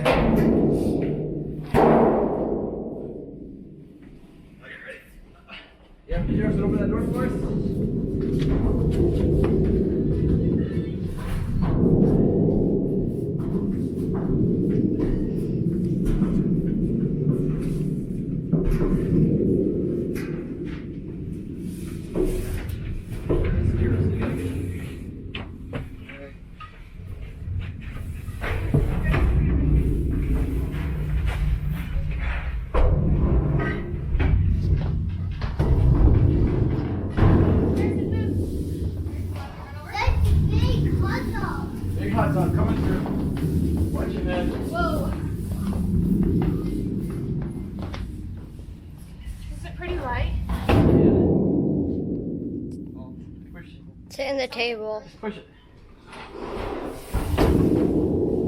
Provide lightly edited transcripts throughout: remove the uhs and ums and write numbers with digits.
ready? Yeah, can you open that door for us? Big hot dog coming through. Watch your head. Whoa. Is it pretty light? Oh, push. It's in the table. Push it.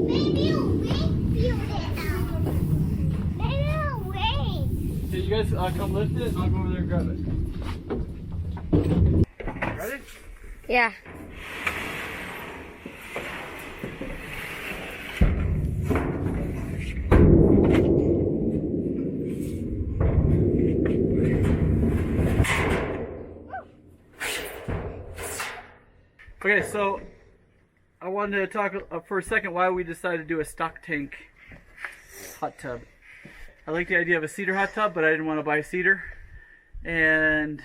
Maybe a wing feel it out. Maybe a wing. Hey, you guys come lift it, and I'll go over there and grab it. Ready? Yeah. Okay, so I wanted to talk for a second why we decided to do a stock tank hot tub. I like the idea of a cedar hot tub, but I didn't want to buy cedar, and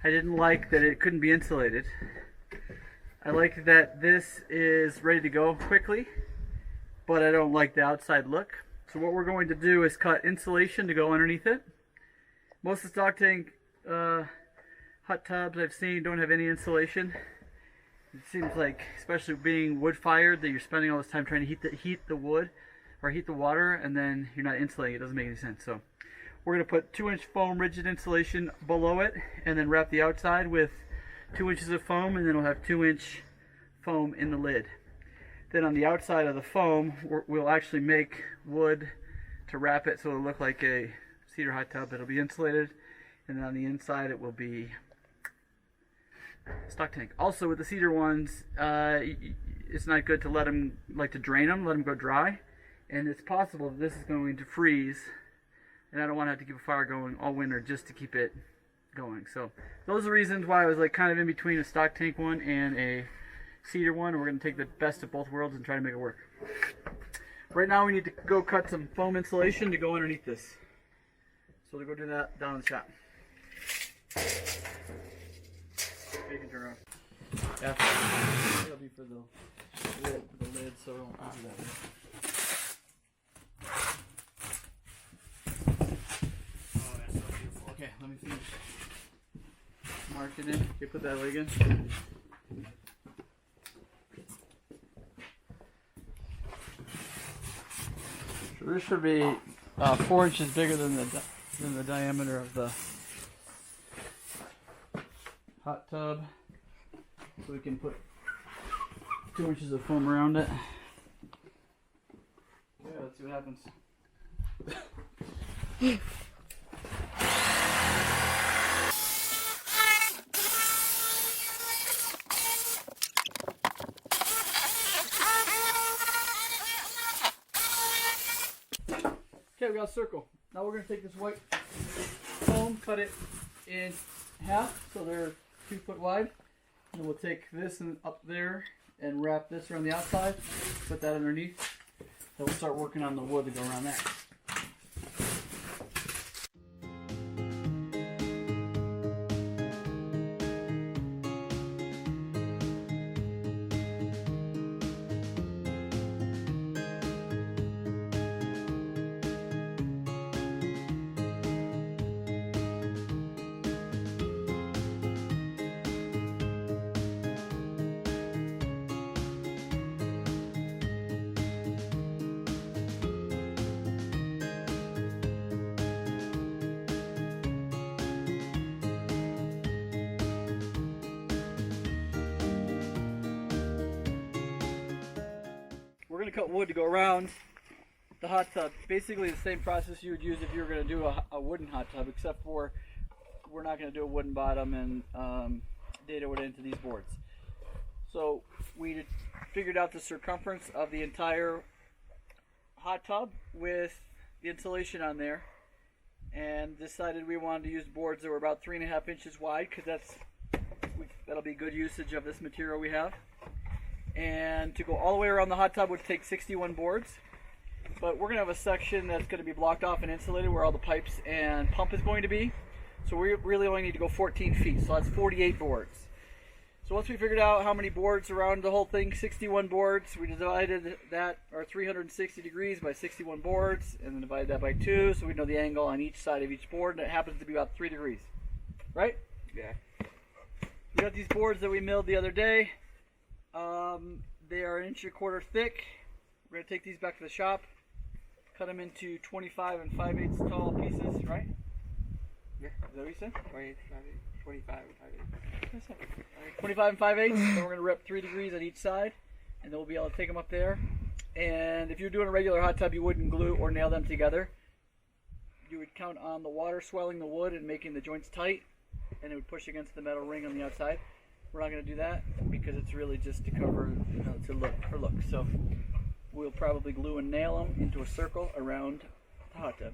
I didn't like that it couldn't be insulated. I like that this is ready to go quickly, but I don't like the outside look. So what we're going to do is cut insulation to go underneath it. Most of the stock tank hot tubs I've seen don't have any insulation. It seems like, especially being wood fired, that you're spending all this time trying to heat the wood or heat the water, and then you're not insulating. It doesn't make any sense. So we're going to put 2-inch foam rigid insulation below it, and then wrap the outside with 2 inches of foam, and then we'll have 2-inch foam in the lid. Then on the outside of the foam, we'll actually make wood to wrap it so it'll look like a cedar hot tub. It'll be insulated, and then on the inside it will be stock tank. Also, with the cedar ones, it's not good to let them, to drain them, let them go dry, and it's possible that this is going to freeze, and I don't want to have to keep a fire going all winter just to keep it going. So those are the reasons why I was kind of in between a stock tank one and a cedar one. We're going to take the best of both worlds and try to make it work. Right now we need to go cut some foam insulation to go underneath this. So we'll go do that down in the shop. You can turn around. Yeah, that'll be for the lid, so don't do that. Oh, that's so beautiful. Okay, let me finish marking it. Okay, put that leg in. So this should be 4 inches bigger than the diameter of the hot tub, so we can put 2 inches of foam around it. Yeah, let's see what happens. Okay, we got a circle. Now we're going to take this white foam, cut it in half so they're 2 foot wide, and then we'll take this and up there and wrap this around the outside, put that underneath, then we'll start working on the wood to go around that. We're going to cut wood to go around the hot tub. Basically the same process you would use if you were going to do a wooden hot tub, except for we're not going to do a wooden bottom and data wood into these boards. So we figured out the circumference of the entire hot tub with the insulation on there, and decided we wanted to use boards that were about 3.5 inches wide, because that'll be good usage of this material we have. And to go all the way around the hot tub would take 61 boards, but we're going to have a section that's going to be blocked off and insulated where all the pipes and pump is going to be. So we really only need to go 14 feet, so that's 48 boards. So once we figured out how many boards around the whole thing, 61 boards, we divided that, our 360 degrees, by 61 boards, and then divided that by 2, so we know the angle on each side of each board, and it happens to be about 3 degrees. Right? Yeah. We got these boards that we milled the other day. They are 1.25 inches thick. We're going to take these back to the shop, cut them into 25 and 5/8 tall pieces, right? Yeah. Is that what you said? 25 and 5/8. 25 and 5/8. Then we're going to rip 3 degrees on each side, and then we'll be able to take them up there. And if you're doing a regular hot tub, you wouldn't glue or nail them together. You would count on the water swelling the wood and making the joints tight, and it would push against the metal ring on the outside. We're not going to do that because it's really just to cover, to look for look. So we'll probably glue and nail them into a circle around the hot tub.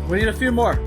We need a few more.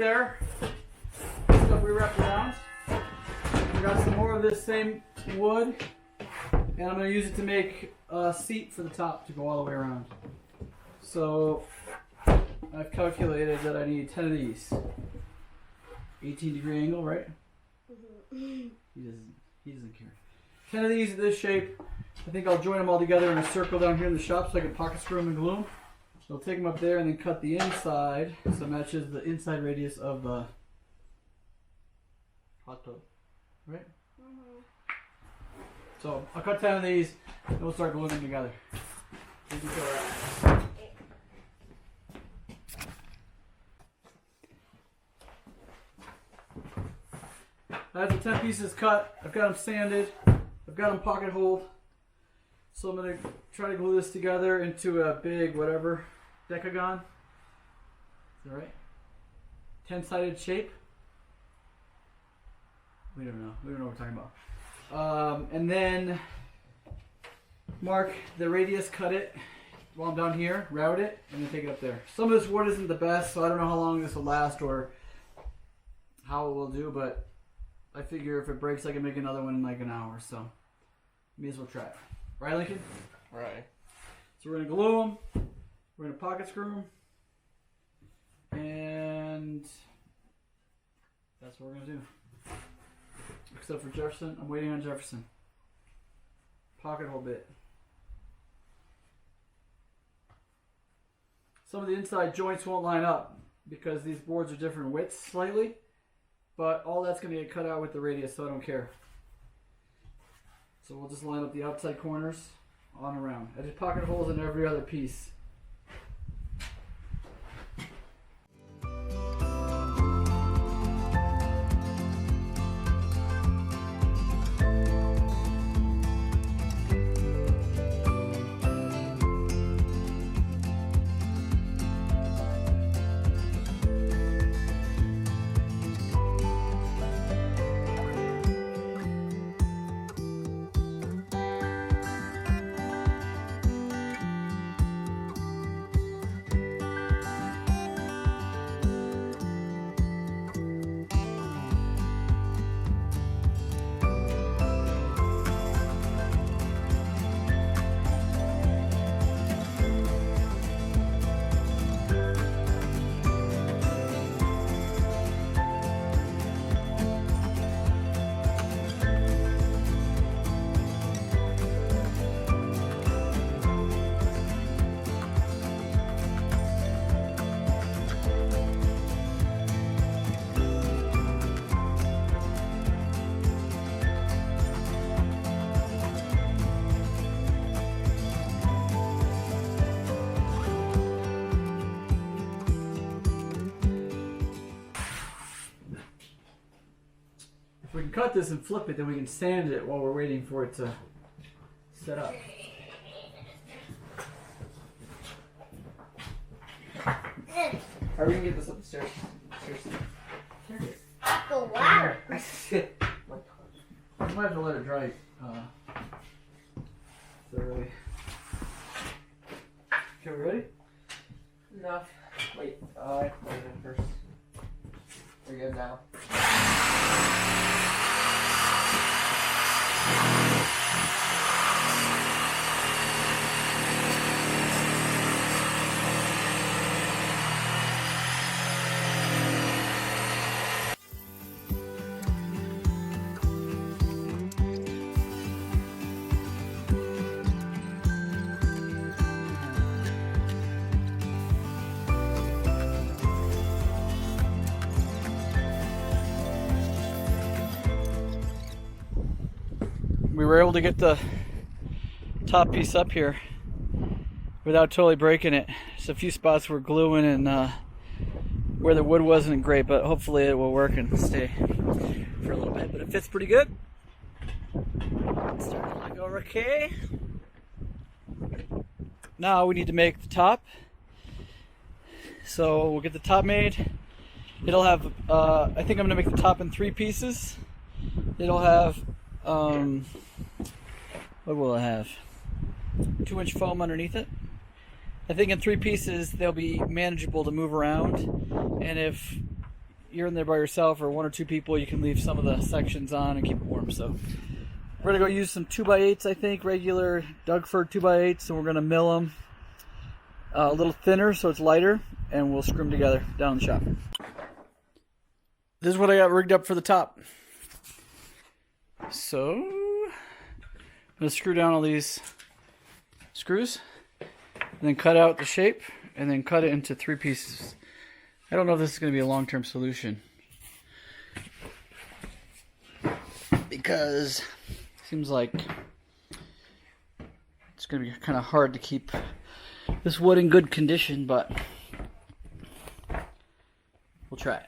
there. Stuff we wrapped around. We got some more of this same wood, and I'm going to use it to make a seat for the top to go all the way around. So I've calculated that I need 10 of these. 18-degree angle, right? He doesn't care. 10 of these in this shape. I think I'll join them all together in a circle down here in the shop so I can pocket screw them and glue them. So I'll take them up there and then cut the inside so it matches the inside radius of the hot tub. Right? So I'll cut 10 of these and we'll start gluing them together. You can feel that. I have the 10 pieces cut. I've got them sanded. I've got them pocket holed. So I'm going to try to glue this together into a big whatever decagon. Is that right? 10-sided shape. We don't know. We don't know what we're talking about. And then mark the radius, cut it while I'm down here, route it, and then take it up there. Some of this wood isn't the best, so I don't know how long this will last or how it will do, but I figure if it breaks, I can make another one in like an hour, so may as well try it. Right, Lincoln? Right. So we're going to glue them, we're going to pocket screw them, and that's what we're going to do. Except for Jefferson, I'm waiting on Jefferson. Pocket hole bit. Some of the inside joints won't line up because these boards are different widths slightly, but all that's going to get cut out with the radius, so I don't care. So we'll just line up the outside corners on around. I did pocket holes in every other piece. If we can cut this and flip it, then we can sand it while we're waiting for it to set up. How are we gonna get this up the stairs? Seriously. Up the ladder. I might have to let it dry thoroughly. Okay, we ready? No. Wait. I have to put it in first. We're good now. We were able to get the top piece up here without totally breaking it. Just a few spots we're gluing and where the wood wasn't great, but hopefully it will work and stay for a little bit. But it fits pretty good. It's starting to go okay. Now we need to make the top. So we'll get the top made. It'll have, I think I'm gonna make the top in 3 pieces. It'll have, what will it have? 2-inch foam underneath it. I think in 3 pieces they'll be manageable to move around, and if you're in there by yourself or 1 or 2 people, you can leave some of the sections on and keep it warm. So we're gonna go use some 2x8s, I think, regular Dougford 2x8s, and we're gonna mill them a little thinner so it's lighter, and we'll screw them together down in the shop. This is what I got rigged up for the top. So I'm gonna screw down all these screws, and then cut out the shape, and then cut it into 3 pieces. I don't know if this is going to be a long-term solution, because it seems like it's going to be kind of hard to keep this wood in good condition, but we'll try it.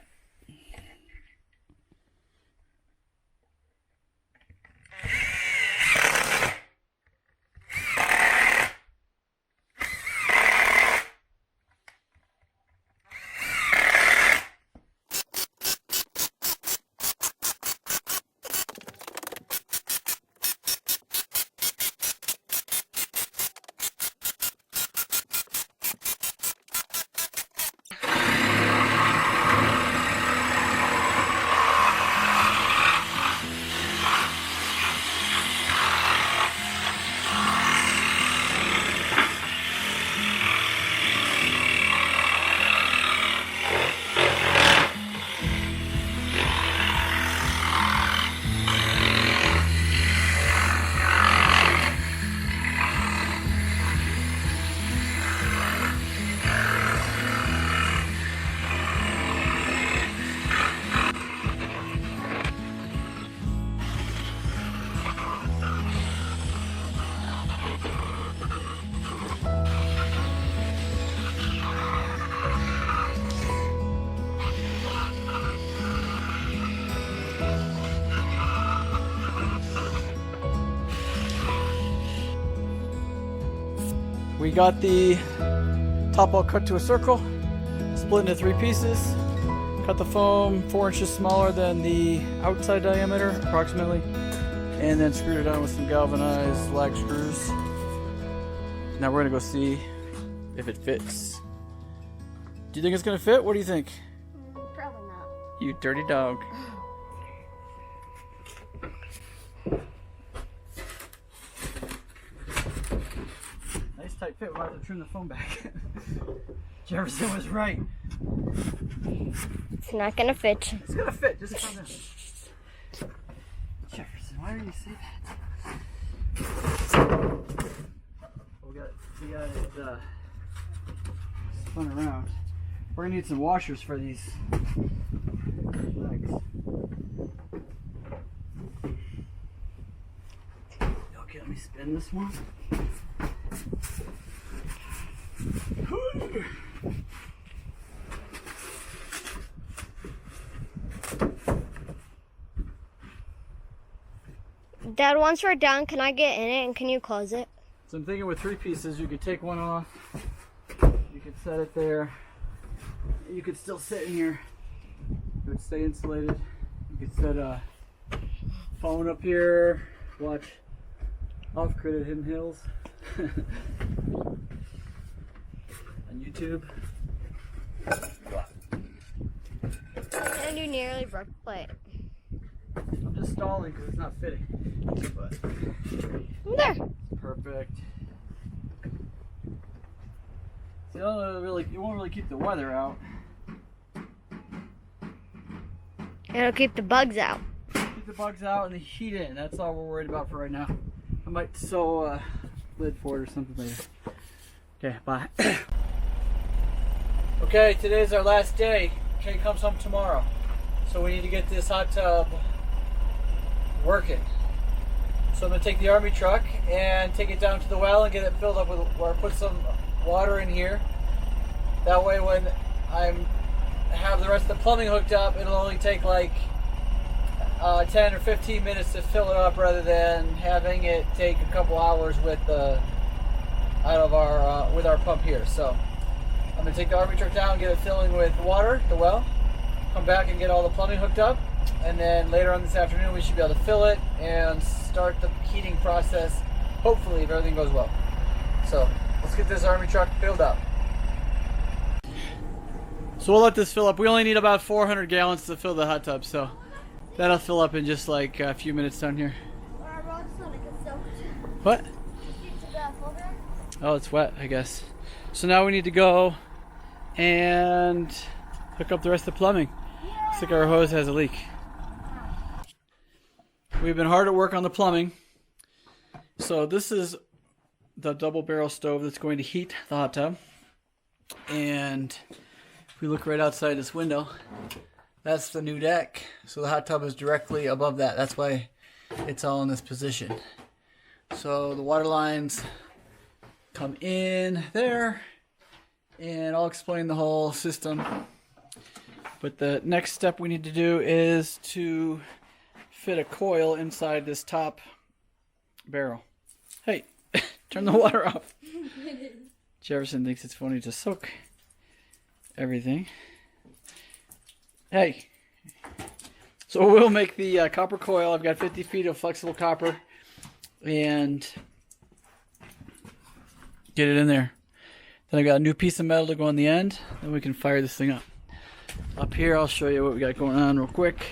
We got the top all cut to a circle, split into 3 pieces, cut the foam 4 inches smaller than the outside diameter, approximately, and then screwed it on with some galvanized lag screws. Now we're gonna go see if it fits. Do you think it's gonna fit? What do you think? Probably not. You dirty dog. Nice tight fit. We'll have to trim the foam back. Jefferson was right. It's not gonna fit. It's gonna fit. Just calm down. Jefferson, why do you say that? We got it spun around. We're gonna need some washers for these legs. Okay, let me spin this one. Dad, once we're done, can I get in it and can you close it? So I'm thinking with 3 pieces, you could take one off, you could set it there, you could still sit in here, it would stay insulated. You could set a phone up here, watch Off Grid at Hidden Hills on YouTube. And you nearly broke the plate. I'm just stalling because it's not fitting, but There. perfect. See, it won't really keep the weather out. It'll keep the bugs out. Keep the bugs out and the heat in. That's all we're worried about for right now. I might sew a lid for it or something later. Okay, bye. Okay, today's our last day. Kay comes home tomorrow. So we need to get this hot tub working. So I'm going to take the army truck and take it down to the well and get it filled up with, or put some water in here. That way when I have the rest of the plumbing hooked up, it'll only take like 10 or 15 minutes to fill it up rather than having it take a couple hours with our pump here. So I'm going to take the army truck down, get it filling with water, the well, come back and get all the plumbing hooked up, and then later on this afternoon we should be able to fill it and start the heating process, hopefully, if everything goes well. So let's get this army truck filled up. So we'll let this fill up. We only need about 400 gallons to fill the hot tub, so that'll fill up in just like a few minutes down here. What? Oh, it's wet, I guess. So now we need to go and hook up the rest of the plumbing. Looks like our hose has a leak. We've been hard at work on the plumbing. So this is the double barrel stove that's going to heat the hot tub. And if we look right outside this window, that's the new deck. So the hot tub is directly above that. That's why it's all in this position. So the water lines come in there, and I'll explain the whole system. But the next step we need to do is to fit a coil inside this top barrel. Hey, turn the water off. Jefferson thinks it's funny to soak everything. Hey. So we'll make the copper coil. I've got 50 feet of flexible copper and get it in there. Then I got a new piece of metal to go on the end. Then we can fire this thing up. Up here, I'll show you what we got going on real quick.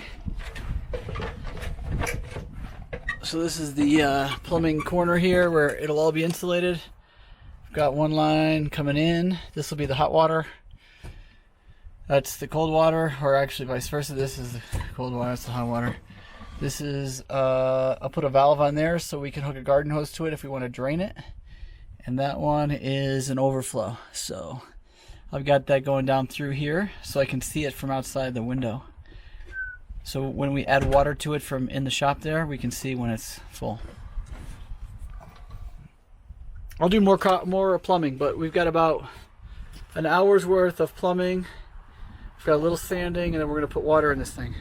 So this is the plumbing corner here where it'll all be insulated. I've got one line coming in. This will be the hot water. That's the cold water, or actually vice versa. This is the cold water, that's the hot water. This is, I'll put a valve on there so we can hook a garden hose to it if we want to drain it. And that one is an overflow. So I've got that going down through here so I can see it from outside the window. So when we add water to it from in the shop there, we can see when it's full. I'll do more plumbing, but we've got about an hour's worth of plumbing. We've got a little sanding, and then we're going to put water in this thing.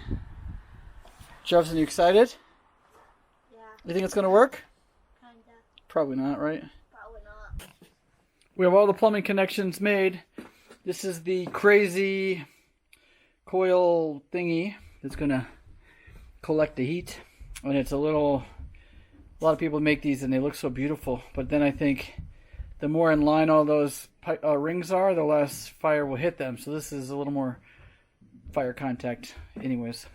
Jefferson, you excited? Yeah. You think it's going to work? Kinda. Probably not, right? Probably not. We have all the plumbing connections made. This is the crazy coil thingy that's going to collect the heat. And it's a lot of people make these and they look so beautiful. But then I think the more in line all those rings are, the less fire will hit them. So this is a little more fire contact anyways.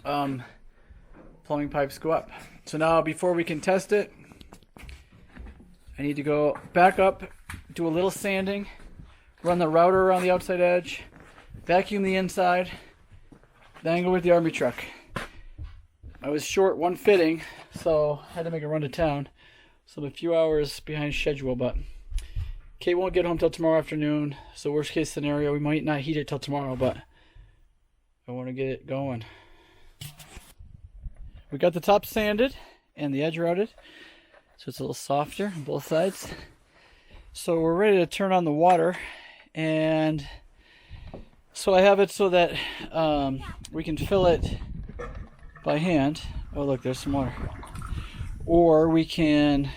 Plumbing pipes go up. So now before we can test it, I need to go back up, do a little sanding, run the router around the outside edge, vacuum the inside, then go with the army truck. I was short one fitting, so I had to make a run to town. So I'm a few hours behind schedule, but Kate won't get home till tomorrow afternoon. So worst case scenario, we might not heat it till tomorrow, but I want to get it going. We got the top sanded and the edge routed, so it's a little softer on both sides. So we're ready to turn on the water, and so I have it so that we can fill it by hand. Oh look, there's some water. Or we can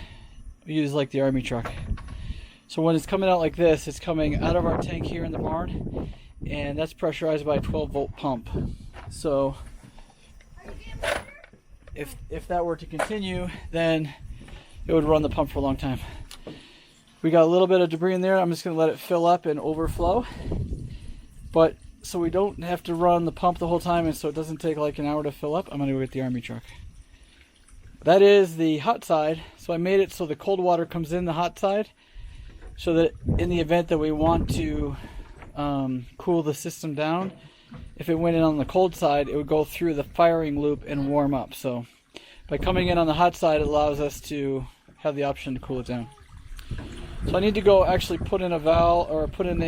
use like the army truck. So when it's coming out like this, it's coming out of our tank here in the barn, and that's pressurized by a 12-volt pump. So if that were to continue, then it would run the pump for a long time. We got a little bit of debris in there. I'm just going to let it fill up and overflow. But so we don't have to run the pump the whole time, and so it doesn't take like an hour to fill up, I'm going to go get the army truck. That is the hot side. So I made it so the cold water comes in the hot side, so that in the event that we want to cool the system down, if it went in on the cold side, it would go through the firing loop and warm up. So by coming in on the hot side, it allows us to have the option to cool it down. So I need to go actually put in a valve, or put in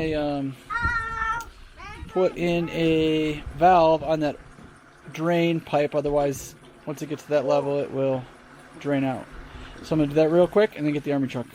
a valve on that drain pipe. Otherwise, once it gets to that level, it will drain out. So I'm going to do that real quick and then get the army truck.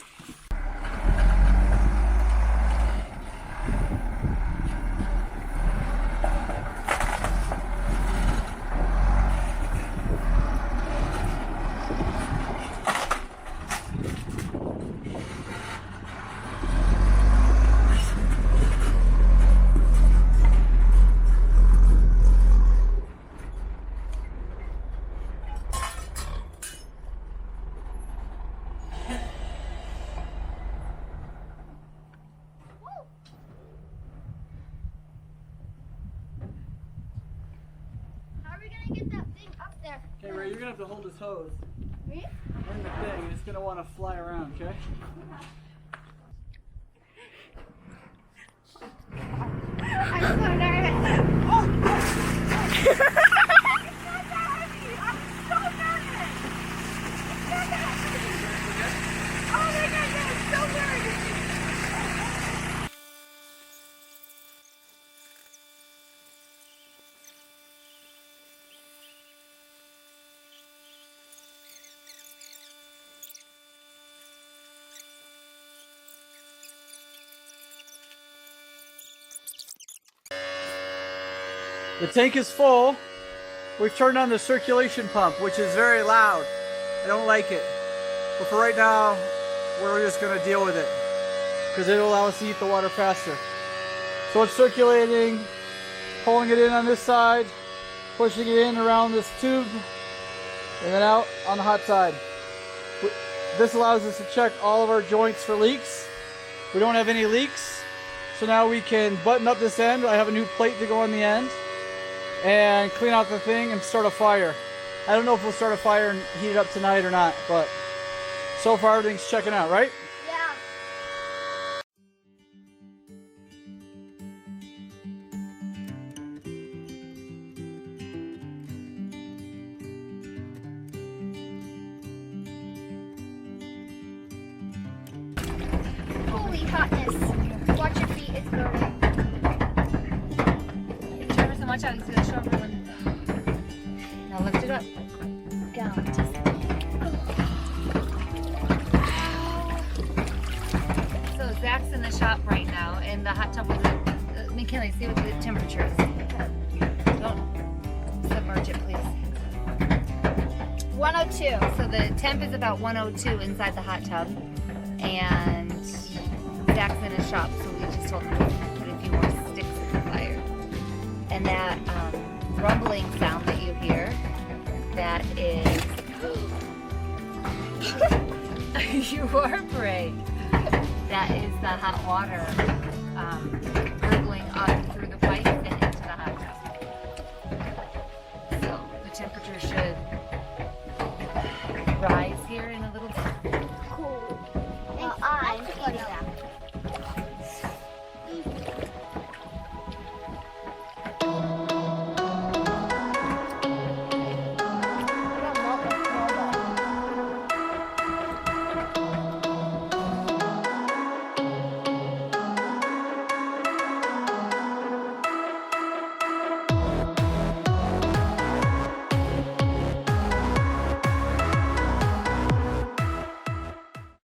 There. Okay, Ray, you're gonna have to hold this hose Me? and the thing. It's gonna want to fly around, okay? I'm so nervous. The tank is full. We've turned on the circulation pump, which is very loud. I don't like it. But for right now, we're just gonna deal with it because it'll allow us to heat the water faster. So it's circulating, pulling it in on this side, pushing it in around this tube, and then out on the hot side. This allows us to check all of our joints for leaks. We don't have any leaks, so now we can button up this end. I have a new plate to go on the end and clean out the thing and start a fire. I don't know if we'll start a fire and heat it up tonight or not, but so far everything's checking out, right? Yeah. Holy hotness. Watch your feet, it's burning. Trevor, so much out, he's gonna show everyone. Now lift it up. Down. So Zach's in the shop right now, and the hot tub was at, McKinley, see what the temperature is. Don't submerge it, please. 102. So the temp is about 102 inside the hot tub, and Zach's in his shop, so we just told him to put a few more sticks in the fire. And that rumbling sound that you hear, that is... you are brave. That is the hot water gurgling up through the pipe and into the hot tub. So the temperature should rise here in a